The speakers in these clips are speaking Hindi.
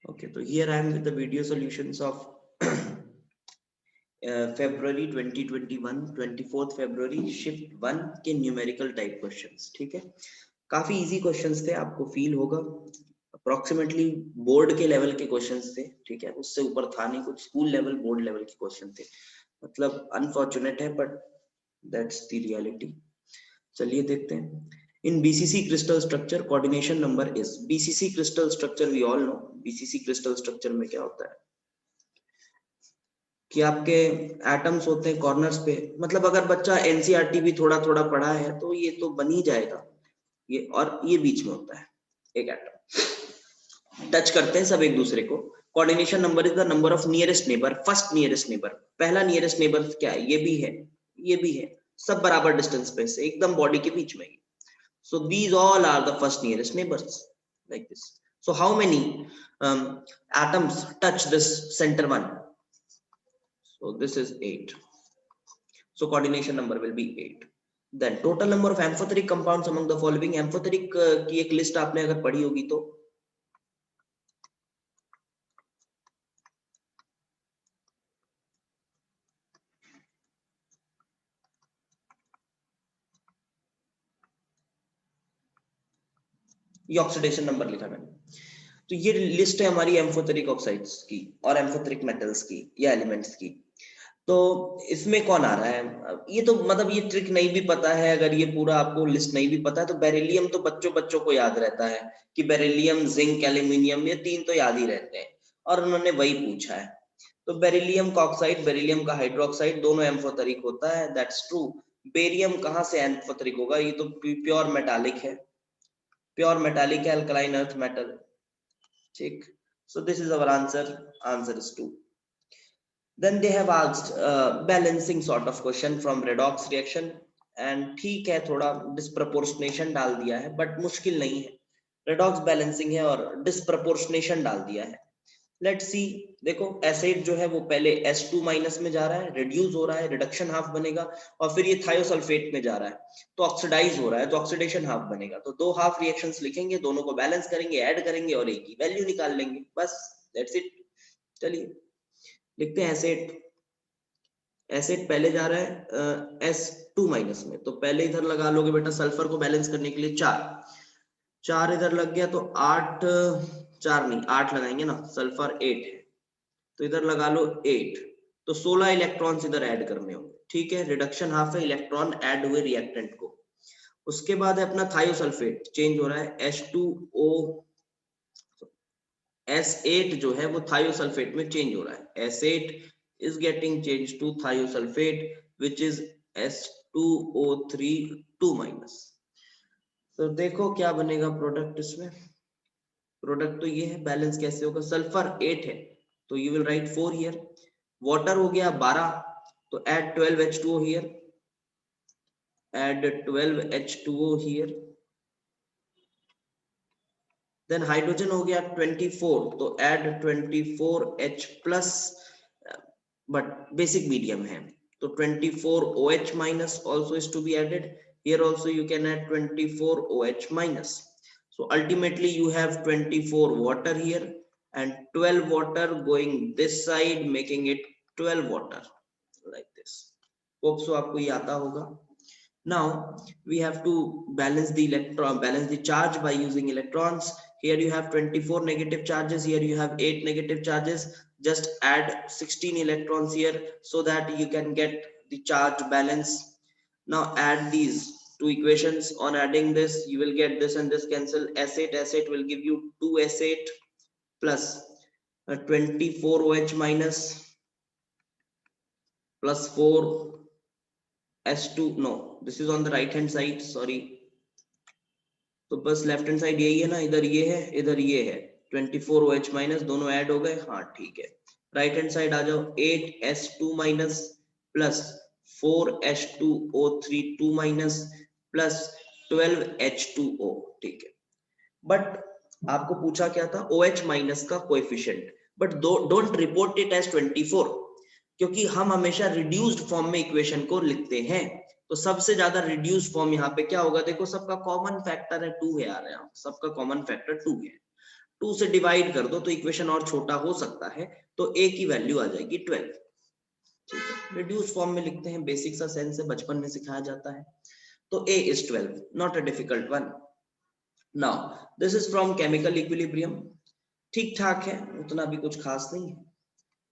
Okay, so here I am with the video solutions of February 2021, 24th February shift 1 के न्यूमेरिकल टाइप क्वेश्चंस। ठीक है, काफी इजी क्वेश्चंस थे, आपको फील होगा अप्रोक्सीमेटली बोर्ड के लेवल के क्वेश्चंस थे। ठीक है, उससे ऊपर था नहीं कुछ, स्कूल लेवल बोर्ड लेवल के क्वेश्चन थे। मतलब अनफॉर्चुनेट है बट दैट्स द रियलिटी। चलिए देखते हैं। In BCC crystal structure coordination number is, BCC crystal structure we all know, BCC crystal structure में क्या होता है कि आपके एटम्स होते हैं कॉर्नर्स पे। मतलब अगर बच्चा एनसीईआरटी भी थोड़ा थोड़ा पढ़ा है तो ये तो बन ही जाएगा ये, और ये बीच में होता है एक एटम, टच करते हैं सब एक दूसरे को। Coordination number is the number of nearest neighbour, first nearest neighbour. पहला नियरेस्ट नेबर क्या है, ये भी है ये भी है, सब बराबर डिस्टेंस पे से एकदम बॉडी के बीच में। So these all are the first nearest neighbors, like this. So how many atoms touch this center one? So this is 8. So coordination number will be 8. Then total number of amphoteric compounds among the following. Amphoteric की एक list आपने अगर पढ़ी होगी तो ये ऑक्सीडेशन नंबर लिखा मैंने, तो ये लिस्ट है हमारी एम्फोथेरिक ऑक्साइड्स की और एम्फोथेरिक मेटल्स की या एलिमेंट्स की। तो इसमें कौन आ रहा है, ये तो मतलब ये ट्रिक नहीं भी पता है, अगर ये पूरा आपको लिस्ट नहीं भी पता है तो बेरिलियम तो बच्चों बच्चों को याद रहता है कि बेरिलियम, जिंक, एल्यूमिनियम, ये तीन तो याद ही रहते हैं और उन्होंने वही पूछा है। तो बेरिलियम का ऑक्साइड, बेरिलियम का हाइड्रोक्साइड दोनों एम्फोथेरिक होता है, दैट्स ट्रू। बेरियम कहाँ से एम्फोथेरिक होगा, ये तो प्योर मेटालिक है, प्योर मेटालिक है, अल्कलाइन अर्थ मेटल। ठीक, so this is our answer is 2. Then they have asked balancing sort of question from redox reaction, and ठीक है थोड़ा डिस्प्रपोर्शनेशन डाल दिया है बट मुश्किल नहीं है, रेडॉक्स बैलेंसिंग है और डिस्प्रपोर्शनेशन डाल दिया है। लेट्स सी, देखो एसिड जो है वो पहले S2 माइनस में जा रहा है, रिड्यूस हो रहा है, रिडक्शन हाफ बनेगा, और फिर ये थायोसल्फेट में जा रहा है तो ऑक्सीडाइज हो रहा है तो ऑक्सीडेशन हाफ बनेगा। तो दो हाफ रिएक्शंस लिखेंगे, दोनों को बैलेंस करेंगे, ऐड करेंगे और एक की वैल्यू निकाल लेंगे, बस दैट्स इट। चलिए लिखते हैं एसिड। एसिड पहले जा रहा है S2 माइनस में, तो पहले इधर लगा लोगे बेटा सल्फर को बैलेंस करने के लिए 4, 4 इधर लग गया तो 8, 4 नहीं 8 लगाएंगे ना, सल्फर 8 है तो इधर लगा लो 8, तो 16 इलेक्ट्रॉन्स इधर ऐड करने होंगे। ठीक है, रिडक्शन हाफ है, इलेक्ट्रॉन ऐड हुए रिएक्टेंट को। उसके बाद है अपना थायोसल्फेट, चेंज हो रहा है H2O, S8 जो है वो थायोसल्फेट में चेंज हो रहा है, S8 is getting changed to thiosulfate which is S2O3 2 minus। तो देखो क्या बनेगा प्रोडक्ट, इसमें प्रोडक्ट तो ये है, बैलेंस कैसे होगा, सल्फर 8 है तो you will write 4 here, water हो गया 12 तो add 12 H2O here, add 12 H2O here, then hydrogen हो गया 24 तो add 24H plus, but basic medium है तो 24OH minus also is to be added, here also you can add 24OH minus, so ultimately you have 24 water here and 12 water going this side making it 12 water like this। hope so आपको ये आता होगा। Now we have to balance the electron, balance the charge by using electrons। Here you have 24 negative charges, here you have 8 negative charges, just add 16 electrons here so that you can get the charge balance। Now add these two equations, on adding this you will get this and this cancel, S8 will give you 2S8 plus 24OH minus plus 4 S2, no this is on the right hand side, sorry, तो बस लेफ्ट हैंड साइड यही है ना, इधर ये है इधर ये है, 24OH माइनस दोनों ऐड हो गए, हाँ ठीक है। राइट हैंड साइड आ जाओ, 8S2 minus plus 4H2O3 2 minus plus 12H2O, ठीक है। बट आपको पूछा क्या था, OH माइनस का coefficient, but don't report it as 24 क्योंकि हम हमेशा रिड्यूस्ड फॉर्म में इक्वेशन को लिखते हैं, तो सबसे ज्यादा रिड्यूस फॉर्म यहाँ पे क्या होगा, देखो सबका कॉमन फैक्टर है 2 है यार, यहाँ सबका कॉमन फैक्टर 2 है, 2 से डिवाइड कर दो तो इक्वेशन और छोटा हो सकता है, तो a की वैल्यू आ जाएगी 12। ठीक है, रिड्यूस फॉर्म में लिखते हैं, बेसिक सा सेंस है, बचपन में सिखाया जाता है। तो a is 12, not a difficult one. Now this is from chemical equilibrium, ठीक ठाक है, उतना भी कुछ खास नहीं है।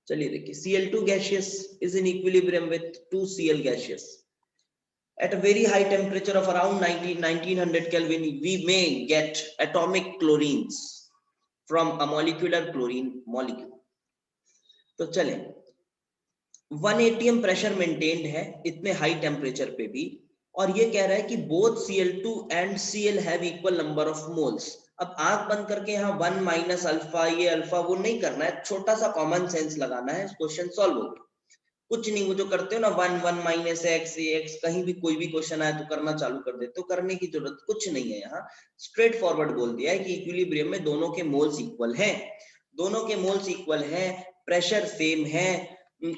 चलिए देखिए, Cl2 gaseous is in equilibrium with 2Cl gaseous. At a very high temperature of around 1900 Kelvin, we may get atomic chlorines from a molecular chlorine molecule. तो चलें, 1 atm प्रेशर मेंटेन्ड है इतने हाई टेम्परेचर पे भी, और ये कह रहा है कि both Cl2 and Cl have equal number of moles. अब आंख बंद करके यहाँ 1 माइनस अल्फा, ये अल्फा वो नहीं करना है, छोटा सा कॉमन सेंस लगाना है, क्वेश्चन सॉल्व हो गया। कुछ नहीं, वो जो करते हो ना 1 माइनस एक्स, कहीं भी कोई भी क्वेश्चन आए तो करना चालू कर देते हो, करने की जरूरत कुछ नहीं है। यहाँ स्ट्रेट फॉरवर्ड बोल दिया है कि इक्विलिब्रियम में दोनों के मोल्स इक्वल हैं, दोनों के मोल्स इक्वल हैं, प्रेशर सेम है,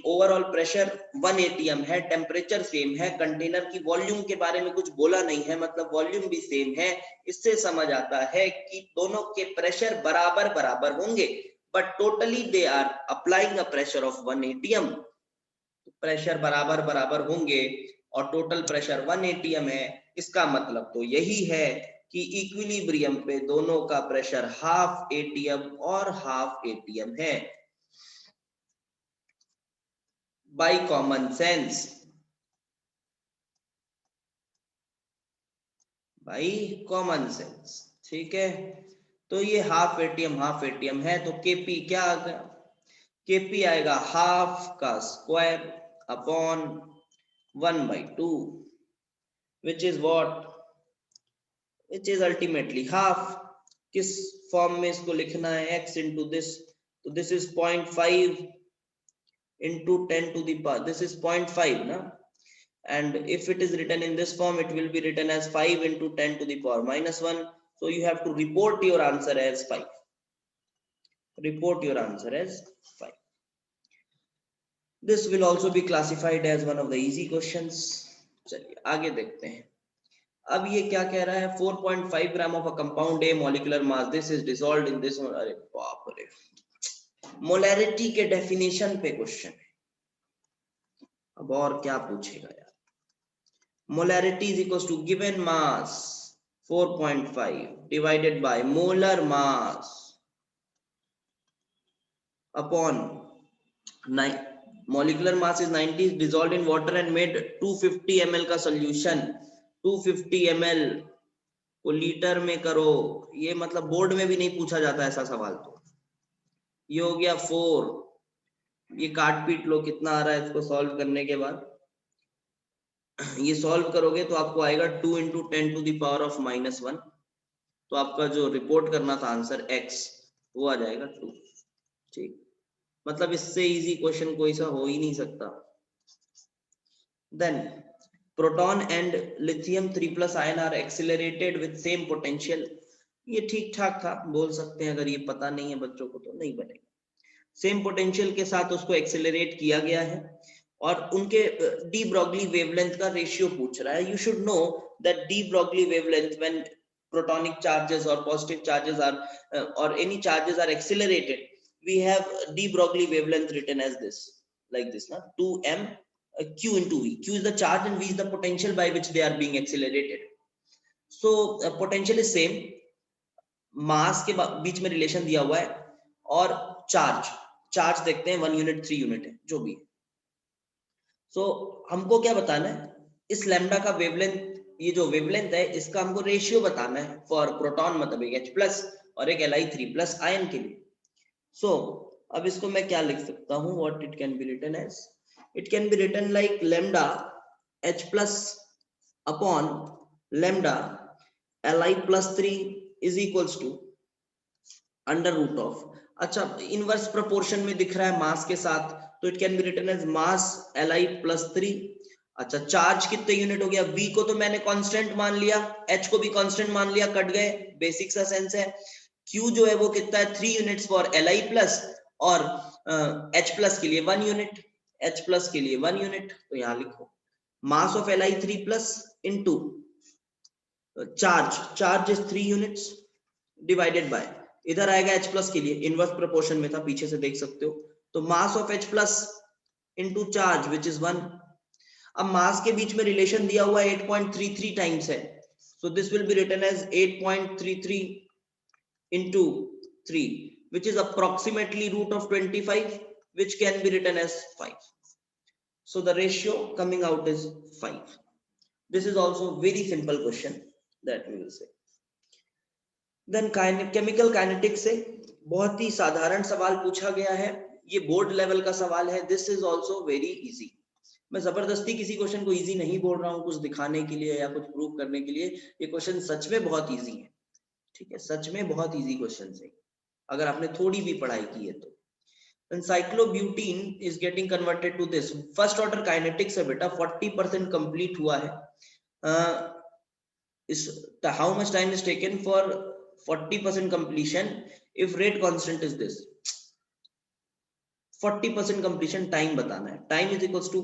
ओवरऑल प्रेशर 1 atm है, टेम्परेचर सेम है, कंटेनर की वॉल्यूम के बारे में कुछ बोला नहीं है, मतलब वॉल्यूम भी सेम है। इससे समझ आता है कि दोनों के प्रेशर बराबर बराबर होंगे, but totally they are applying a pressure of 1 atm। Pressure बराबर बराबर होंगे और टोटल प्रेशर 1 atm है, इसका मतलब तो यही है कि इक्विलिब्रियम पे दोनों का प्रेशर हाफ atm और हाफ atm है। By common sense, by common sense, ठीक है। तो ये हाफ एटीएम है, तो केपी क्या आ गया, केपी आएगा हाफ का square upon 1/2, which is what, which is ultimately half. किस फॉर्म में इसको लिखना है, x इंटू दिस, तो this is 0.5 into 10 to the power, this is 0.5 na, and if it is written in this form it will be written as 5 into 10 to the power minus 1, so you have to report your answer as 5, report your answer as 5. This will also be classified as one of the easy questions. चलिए आगे देखते हैं। अब ये क्या कह रहा है, 4.5 gram of a compound A molecular mass, this is dissolved in this. अरे बाप रे, मोलैरिटी के डेफिनेशन पे क्वेश्चन है, अब और क्या पूछेगा यार। Molarity is equal to given mass 4.5 divided by molar mass upon molecular mass is 90, dissolved in water and made 250 ml का solution। 250 ml को लीटर में करो, ये मतलब बोर्ड में भी नहीं पूछा जाता ऐसा सवाल। तो ये हो गया 4, ये काट पीट लो कितना आ रहा है इसको सॉल्व करने के बाद। ये सॉल्व करोगे तो आपको आएगा 2 into 10 to the power of -1, तो आपका जो रिपोर्ट करना था आंसर x, वो आ जाएगा 2। ठीक, मतलब इससे इजी क्वेश्चन कोई सा हो ही नहीं सकता। Then proton and lithium 3+ ion are accelerated with same potential, ये ठीक ठाक था, बोल सकते हैं, अगर ये पता नहीं है बच्चों को तो नहीं बनेगा। सेम पोटेंशियल के साथ उसको एक्सिलरेट किया गया है, और उनके डी ब्रॉगली वेवलेंथ का रेशियो पूछ रहा है। You should know that de Broglie wavelength when protonic charges or positive charges are or any charges are accelerated, we have de Broglie wavelength written as this, like this na, 2m q into v, q is the charge and v is the potential by which they are being accelerated. So potential is same, mass के बीच में रिलेशन दिया हुआ है, और चार्ज देखते हैं 1 यूनिट 3 यूनिट है जो भी है। so हमको क्या बताना है, इस लैम्डा का वेवलेंथ, ये जो वेवलेंथ है इसका हमको रेशियो बताना है फॉर प्रोटॉन, मतलब एक H+ और एक Li3+ आयन के लिए। सो अब इसको मैं क्या लिख सकता हूँ, what it can be written as, it can be written like lambda H+ upon lambda Li+3 is equals to under root of, अच्छा इनवर्स प्रोपोर्शन में दिख रहा है मास के साथ, तो it can be written as mass Li+3। अच्छा चार्ज कितने यूनिट हो गया, V को तो मैंने कांस्टेंट मान लिया, H को भी कांस्टेंट मान लिया, कट गए, बेसिक सा सेंस है। Q जो है वो कितना है, 3 यूनिट्स फॉर Li+, और H+ के लिए 1 यूनिट, H+ के लिए 1 यूनिट, तो यहाँ लिखो mass of Li3+ into charge is 3 units divided by, इधर आएगा H प्लस के लिए, इनवर्स प्रोपोर्शन में था, पीछे से देख सकते हो। तो mass of H plus into charge which is 1। अब मास के बीच में रिलेशन दिया हुआ 8.33 टाइम्स है, so this will be written as 8.33 into 3 which is approximately root of 25 which can be written as 5. So the ratio coming out is 5. This is also very simple question that we will say. Then chemical kinetics से बहुत ही साधारण सवाल पूछा गया है, ये बोर्ड लेवल का सवाल है। This is also very easy. मैं जबरदस्ती किसी क्वेश्चन को इजी नहीं बोल रहा हूँ कुछ दिखाने के लिए या कुछ प्रूव करने के लिए, ये क्वेश्चन सच में बहुत इजी है, ठीक है, सच में बहुत इजी क्वेश्चन है अगर आपने थोड़ी भी पढ़ाई की है तो। Cyclobutene is getting converted to this, first order kinetics है बेटा, 40% कंप्लीट हुआ है। How much time is taken for 40% completion if rate constant is this? 40% completion time बताना है। Time is equals to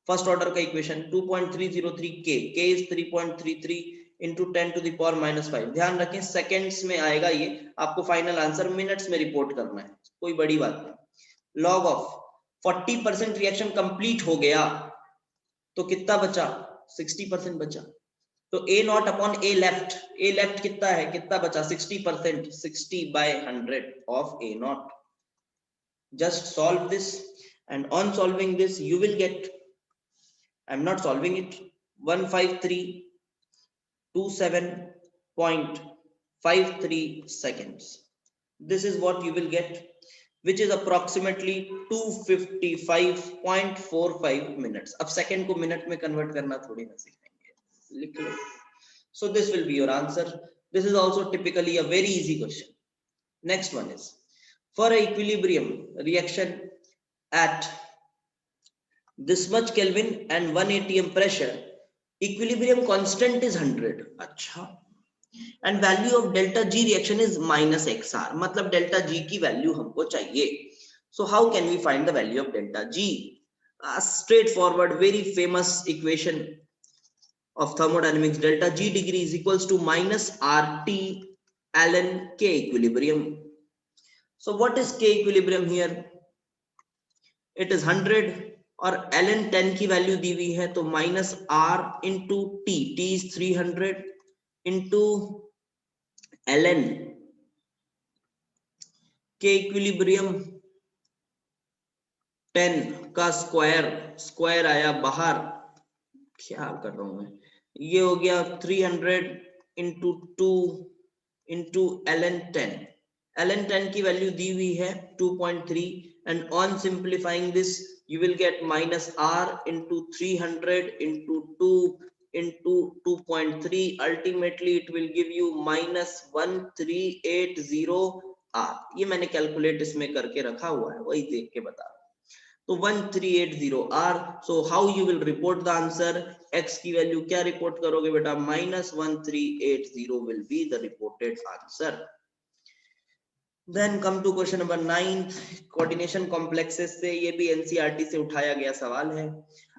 first order का equation 2.303 k, k is 3.33 into 10 to the power -5। ध्यान रखें सेकंड्स में आएगा ये, आपको फाइनल आंसर मिनट्स में रिपोर्ट करना है, कोई बड़ी बात नहीं। लॉग ऑफ 40% रिएक्शन कंप्लीट हो गया तो कितना बचा? 60% बचा। तो A not upon A left, A left कितना है, कितना बचा? 60%, 60/100 of A not. Just solve this and on solving this you will get, I'm not solving it, 15327.53 seconds. This is what you will get, which is approximately 255.45 minutes. अब सेकंड को मिनट में कन्वर्ट करना थोड़ी ना सीखेंगे, लिख लो। So this will be your answer. This is also typically a very easy question. Next one is, for a equilibrium reaction at this much Kelvin and 1 atm pressure, equilibrium constant is 100. अच्छा, and value of delta G reaction is -XR, मतलब delta G की value हमको चाहिए। So how can we find the value of delta G? A straightforward, very famous equation of thermodynamics, delta G degree is equals to -RT ln K equilibrium. So what is K equilibrium here? It is 100 और ln 10 की वैल्यू दी हुई है, तो -R into T, T is 300 into ln K equilibrium 10 का स्क्वायर आया बाहर, क्या कर रहा हूं मैं, ये हो गया 300 into 2 into ln 10। ln 10 की वैल्यू दी हुई है 2.3 and on simplifying this you will get -R into 300 into 2 into 2.3, ultimately it will give you -1380 R। ये मैंने कैलकुलेट इसमें करके रखा हुआ है, वही देख के बता रहा हूं। तो 1380 R। So how you will report the answer? X की वैल्यू क्या रिपोर्ट करोगे बेटा? -1380 will be the reported answer। Then come to question number 9, coordination complexes से, ये भी NCERT से उठाया गया सवाल है।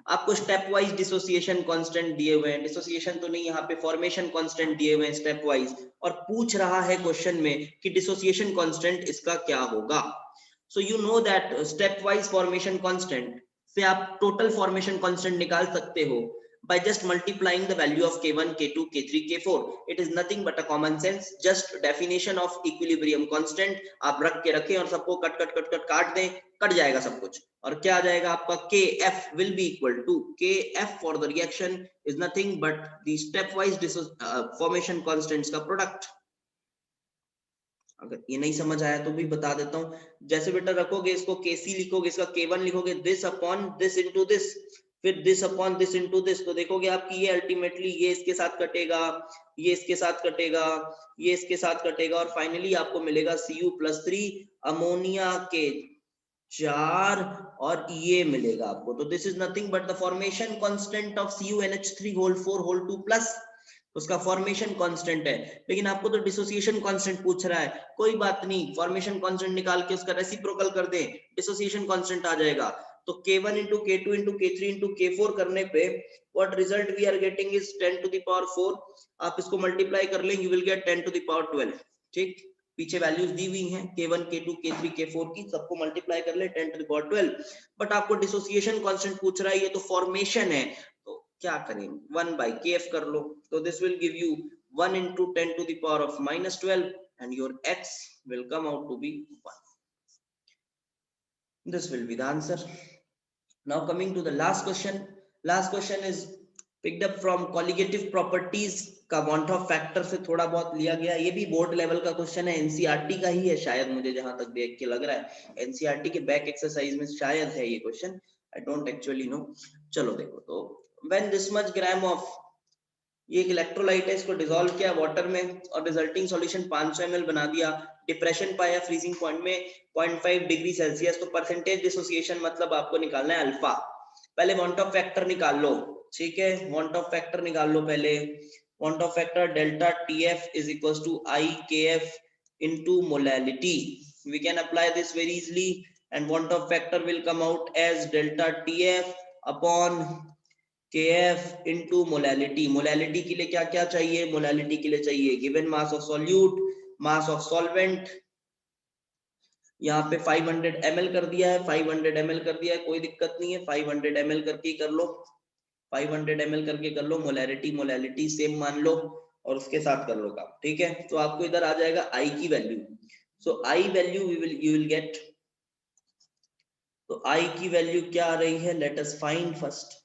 आपको स्टेप वाइज डिसोसिएशन कांस्टेंट दिए हुए हैं, डिसोसिएशन तो नहीं, यहाँ पे फॉर्मेशन कांस्टेंट दिए हुए हैं स्टेप वाइज, और पूछ रहा है क्वेश्चन में कि डिसोसिएशन कांस्टेंट इसका क्या होगा। So you know that step wise formation constant से आप total formation constant निकाल सकते हो by just multiplying the value of K1, K2, K3, K4. It is nothing but a common sense, just definition of equilibrium constant। आप रख के रखें और सबको काट दें, कट जाएगा सब कुछ, और क्या आ जाएगा आपका? KF will be equal to, KF for the reaction is nothing but the stepwise formation constants का product। अगर ये नहीं समझ आया तो भी बता देता हूं, जैसे बेटा रखोगे इसको KC लिखोगे, इसका K1 लिखोगे, this upon this into this, फिर this upon this into this, तो देखोगे आपकी ये अल्टीमेटली ये इसके साथ कटेगा, ये इसके साथ कटेगा, ये इसके साथ कटेगा, और फाइनली आपको मिलेगा Cu+3 अमोनिया के 4, और ये मिलेगा आपको। तो this is nothing but the formation constant of CuNH3 whole 4 whole 2 plus, उसका फॉर्मेशन कांस्टेंट है। लेकिन आपको तो डिसोसिएशन कांस्टेंट पूछ रहा है, कोई बात नहीं, फॉर्मेशन कांस्टेंट निकाल के उसका रेसिप्रोकल कर दें, डिसोसिएशन कांस्टेंट आ जाएगा। तो K1 into K2 into K3 into K4 करने पे what result we are getting is 10 to the power 4। आप इसको मल्टीप्लाई कर लें, you will get 10 to the power 12। ठीक, पीछे वैल्यूज दी हुई हैं K1 K2 K3 K4 की, सबको मल्टीप्लाई कर ले 10 to the power 12। बट आपको डिसोसिएशन कांस्टेंट पूछ रहा है, ये तो फॉर्मेशन है, तो क्या करें 1 by KF कर लो, तो this will give you 1 into 10 to the power of -12 and your x will come out to be 1. This will be the answer. Now coming to the last question. Last question is picked up from colligative properties का want of factor से थोड़ा बहुत लिया गया। ये भी बोर्ड लेवल का क्वेश्चन है, एनसीईआरटी का ही है शायद, मुझे जहां तक देख के लग रहा है एनसीईआरटी के बैक एक्सरसाइज में शायद है ये question, I don't actually know. चलो देखो, तो when this much gram of, ये एक इलेक्ट्रोलाइट है, इसको डिसॉल्व किया वाटर में और रिजल्टिंग सॉल्यूशन 500 ml बना दिया, डिप्रेशन पाया फ्रीजिंग पॉइंट में 0.5 डिग्री सेल्सियस, तो परसेंटेज डिसोसिएशन मतलब आपको निकालना है अल्फा। पहले वांट ऑफ फैक्टर निकाल लो, ठीक है, वांट ऑफ फैक्टर निकाल लो पहले। Van't Hoff factor delta TF is equals to i K F into molality, we can apply this very easily and van't Hoff factor will come out as delta TF upon KF into molality. Molality के लिए क्या क्या चाहिए, मोलैलिटी के लिए चाहिए given mass of solute, mass of solvent, यहाँ पे 500 ml कर दिया है, 500 ml कर दिया है, कोई दिक्कत नहीं है, 500 ml करके ही कर लो, 500 ml करके कर लो, मोलैलिटी मोलैलिटी सेम मान लो और उसके साथ कर लो काम, ठीक है। तो आपको इधर आ जाएगा I की value, so I value you will get, तो I की वैल्यू क्या आ रही है, लेट अस फाइंड फर्स्ट।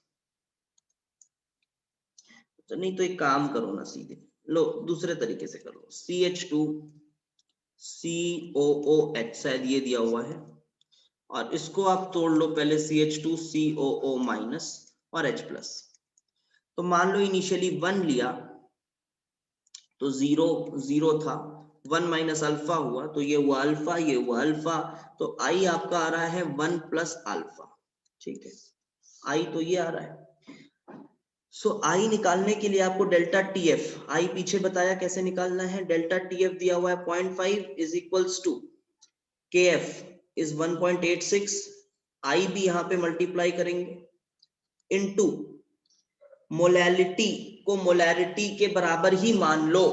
तो नहीं तो एक काम करो ना, सीधे लो दूसरे तरीके से कर लो, CH2 COOH शायद ये दिया हुआ है, और इसको आप तोड़ लो पहले CH2 COO माइनस और H प्लस। तो मान लो इनिशियली 1 लिया तो 0 था, 1 माइनस अल्फा हुआ तो ये हुआ अल्फा, ये हुआ अल्फा, तो I आपका आ रहा है 1 प्लस अल्फा, ठीक है, I तो ये आ रहा है। सो आई निकालने के लिए आपको डेल्टा टीएफ, आई पीछे बताया कैसे निकालना है, डेल्टा टीएफ दिया हुआ है 0.5 is equals to K F is 1.86, I भी यहाँ पे मल्टीप्लाई करेंगे इनटू मोलैलिटी को मोलैरिटी के बराबर ही मान लो,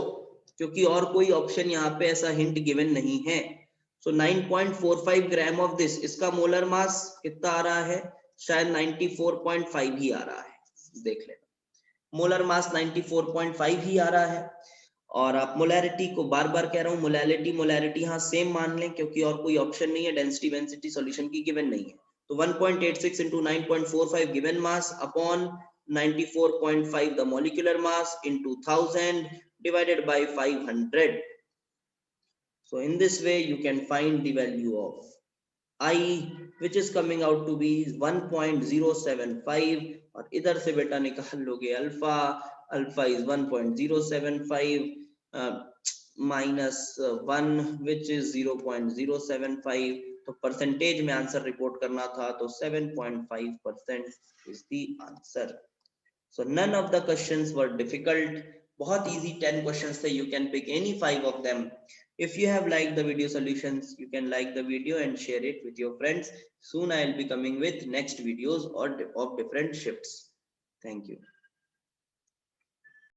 क्योंकि और कोई ऑप्शन यहाँ पे ऐसा हिंट गिवन नहीं है। सो 9.45 ग्राम ऑफ दिस, इसका मोलर मास कितना आ रहा है, शायद 94.5 ही आ रहा है, देख लेना, मोलर मास 94.5 ही आ रहा है। और आप मोलैरिटी को बार बार कह रहा हूं, मोलैलिटी मोलैरिटी यहाँ सेम मान लें, क्योंकि और कोई ऑप्शन नहीं है, डेंसिटी वेंसिटी सॉल्यूशन की गिवन नहीं है। तो 1.86 into 9.45 given mass upon 94.5 the molecular mass into 1000 divided by 500. So in this way you can find the value of I, which is coming out to be 1.075, और इधर से बेटा निकाल लोगे alpha, alpha is 1.075 minus 1 which is 0.075, तो परसेंटेज में आंसर रिपोर्ट करना था, तो 7.5% is the answer. So none of the questions were difficult, बहुत इजी 10 क्वेश्चंस थे, you can pick any 5 of them. If you have liked the video solutions, you can like the video and share it with your friends. Soon I will be coming with next videos or of different shifts. Thank you.